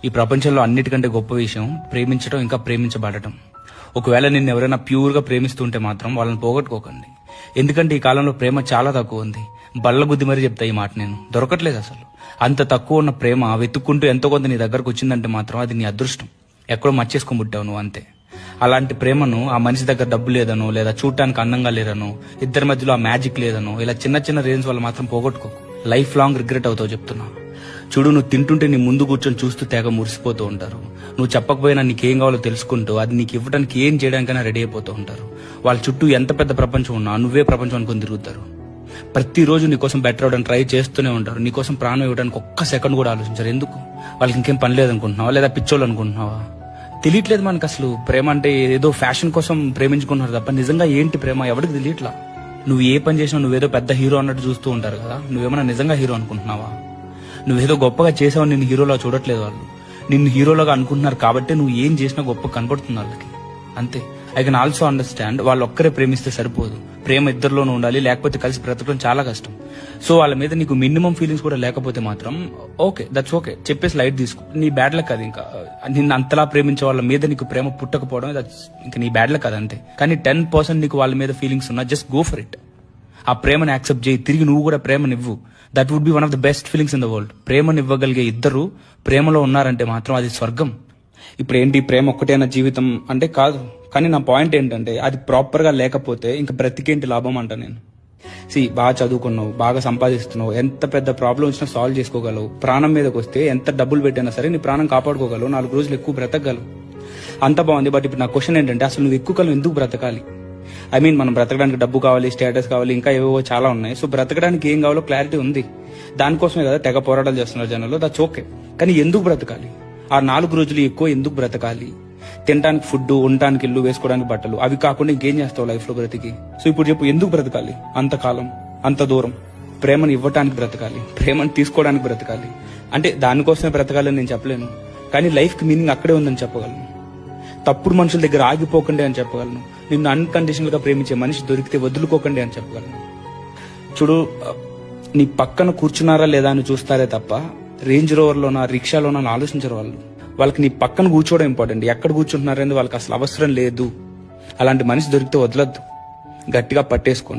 ఈ ప్రపంచంలో అన్నిటికంటే గొప్ప విషయం ప్రేమించడం, ఇంకా ప్రేమించబడటం. ఒకవేళ నిన్ను ఎవరైనా ప్యూర్గా ప్రేమిస్తుంటే మాత్రం వాళ్ళని పోగొట్టుకోకండి. ఎందుకంటే ఈ కాలంలో ప్రేమ చాలా తక్కువ ఉంది. బల్ల గుద్ది మరీ చెప్తా ఈ మాట, నేను దొరకట్లేదు అసలు. అంత తక్కువ ఉన్న ప్రేమ వెతుక్కుంటూ ఎంతో కొంత నీ దగ్గరకు వచ్చిందంటే మాత్రం అది నీ అదృష్టం. ఎక్కడో మర్చేసుకొని పుట్టావు నువ్వు, అంతే. అలాంటి ప్రేమను ఆ మనిషి దగ్గర డబ్బు లేదనో, లేదా చూడటానికి అందంగా లేరనో, ఇద్దరి మధ్యలో ఆ మ్యాజిక్ లేదనో, ఇలా చిన్న చిన్న రేంజ్ వల్ల మాత్రం పోగొట్టుకోకు. లైఫ్ లాంగ్ రిగ్రెట్ అవుతావు చెప్తున్నా. చూడు, నువ్వు తింటుంటే నీ ముందు కూర్చొని చూస్తూ తెగ మురిసిపోతూ ఉంటారు. నువ్వు చెప్పకపోయినా నీకేం కావాలో తెలుసుకుంటూ అది నీకు ఇవ్వడానికి ఏం చేయడానికైనా రెడీ అయిపోతూ ఉంటారు. వాళ్ళ చుట్టూ ఎంత పెద్ద ప్రపంచం ఉన్నా నువ్వే ప్రపంచం అనుకుని తిరుగుతారు. ప్రతిరోజు నీకోసం బెటర్ అవడానికి ట్రై చేస్తూనే ఉంటారు. నీకోసం ప్రాణం ఇవ్వడానికి ఒక్క సెకండ్ కూడా ఆలోచించారు. ఎందుకు? వాళ్ళకి ఇంకేం పని లేదనుకుంటున్నావా, లేదా పిచ్చోళ్ళు అనుకుంటున్నావా? తెలియట్లేదు మనకు అసలు ప్రేమ అంటే. ఏదో ఫ్యాషన్ కోసం ప్రేమించుకుంటున్నారు తప్ప నిజంగా ఏంటి ప్రేమ ఎవరికి తెలియట్లా. నువ్వు ఏ పని చేసినా నువ్వేదో పెద్ద హీరో అన్నట్టు చూస్తూ ఉంటారు కదా. నువ్వేమన్నా నిజంగా హీరో అనుకుంటున్నావా? నువ్వేదో గొప్పగా చేసావని నిన్ను హీరోలా చూడట్లేదు వాళ్ళు. నిన్ను హీరోలాగా అనుకుంటున్నారు కాబట్టి నువ్వు ఏం చేసినా గొప్ప కనపడుతుంది వాళ్ళకి, అంతే. ఐ కెన్ ఆల్సో అండర్స్టాండ్ వాళ్ళు ఒక్కరే ప్రేమిస్తే సరిపోదు. ప్రేమ ఇద్దరిలోనూ ఉండాలి, లేకపోతే కలిసి బ్రతకడం చాలా కష్టం. సో వాళ్ళ మీద నీకు మినిమం ఫీలింగ్స్ కూడా లేకపోతే మాత్రం ఓకే, దట్స్ ఓకే, చెప్పేసి లైట్ తీసుకో. నీ బ్యాడ్ లక్ అది. ఇంకా నిన్ను అంతలా ప్రేమించే వాళ్ళ మీద నీకు ప్రేమ పుట్టకపోవడం ఇంకా నీ బ్యాడ్ లక్ అది, అంతే. కానీ 10% నీకు వాళ్ళ మీద ఫీలింగ్స్ ఉన్నా జస్ట్ గో ఫర్ ఇట్. ఆ ప్రేమను యాక్సెప్ట్ చేయి, తిరిగి నువ్వు కూడా ప్రేమనివ్వు. That would be one of the best feelings in the world. ప్రేమనివ్వగలిగే ఇద్దరు ప్రేమలో ఉన్నారంటే మాత్రం అది స్వర్గం. ఇప్పుడు ఏంటి, ప్రేమ ఒక్కటేనా జీవితం అంటే కాదు. కానీ నా పాయింట్ ఏంటంటే అది ప్రాపర్ గా లేకపోతే ఇంకా బ్రతికేంటి లాభం అంట నేను. బాగా చదువుకున్నావు, బాగా సంపాదిస్తున్నావు, ఎంత పెద్ద ప్రాబ్లం వచ్చినా సాల్వ్ చేసుకోగలవు. ప్రాణం మీదకి వస్తే ఎంత డబ్బులు పెట్టినా సరే నీ ప్రాణం కాపాడుకోగలవు, 4 రోజులు ఎక్కువ బ్రతకగలవు, అంత బాగుంది. బట్ ఇప్పుడు నా క్వశ్చన్ ఏంటంటే అసలు నువ్వు ఎక్కువ కాలం ఎందుకు బ్రతకాలి? ఐ మీన్, మనం బ్రతకడానికి డబ్బు కావాలి, స్టేటస్ కావాలి, ఇంకా ఏవో చాలా ఉన్నాయి. సో బ్రతకడానికి ఏం కావాలో క్లారిటీ ఉంది. దానికోసమే కదా తెగ పోరాటాలు చేస్తున్నారు జనాలు. That's okay. కానీ ఎందుకు బ్రతకాలి? ఆ 4 రోజులు ఎక్కువ ఎందుకు బ్రతకాలి? తినడానికి ఫుడ్, ఉండటానికి ఇల్లు, వేసుకోవడానికి బట్టలు, అవి కాకుండా ఇంకేం చేస్తావు లైఫ్ లో బ్రతికి? సో ఇప్పుడు చెప్పు, ఎందుకు బ్రతకాలి అంతకాలం, అంత దూరం? ప్రేమను ఇవ్వటానికి బ్రతకాలి, ప్రేమను తీసుకోవడానికి బ్రతకాలి. అంటే దానికోసమే బ్రతకాలని నేను చెప్పలేను, కానీ లైఫ్ కి మీనింగ్ అక్కడే ఉందని చెప్పగలను. తప్పుడు మనుషుల దగ్గర ఆగిపోకండి అని చెప్పగలను. నిన్ను అన్కండిషనల్ గా ప్రేమించే మనిషి దొరికితే వదులుకోకండి అని చెప్పగలను. చూడు, నీ పక్కన కూర్చున్నారా లేదా అని చూస్తారే తప్ప రేంజ్ రోవర్లోనా, రిక్షాలోనా ఆలోచించరు వాళ్ళు. వాళ్ళకి నీ పక్కన కూర్చోవడం ఇంపార్టెంట్. ఎక్కడ కూర్చుంటున్నారని వాళ్ళకి అసలు అవసరం లేదు. అలాంటి మనిషి దొరికితే వదలొద్దు, గట్టిగా పట్టేసుకోండి.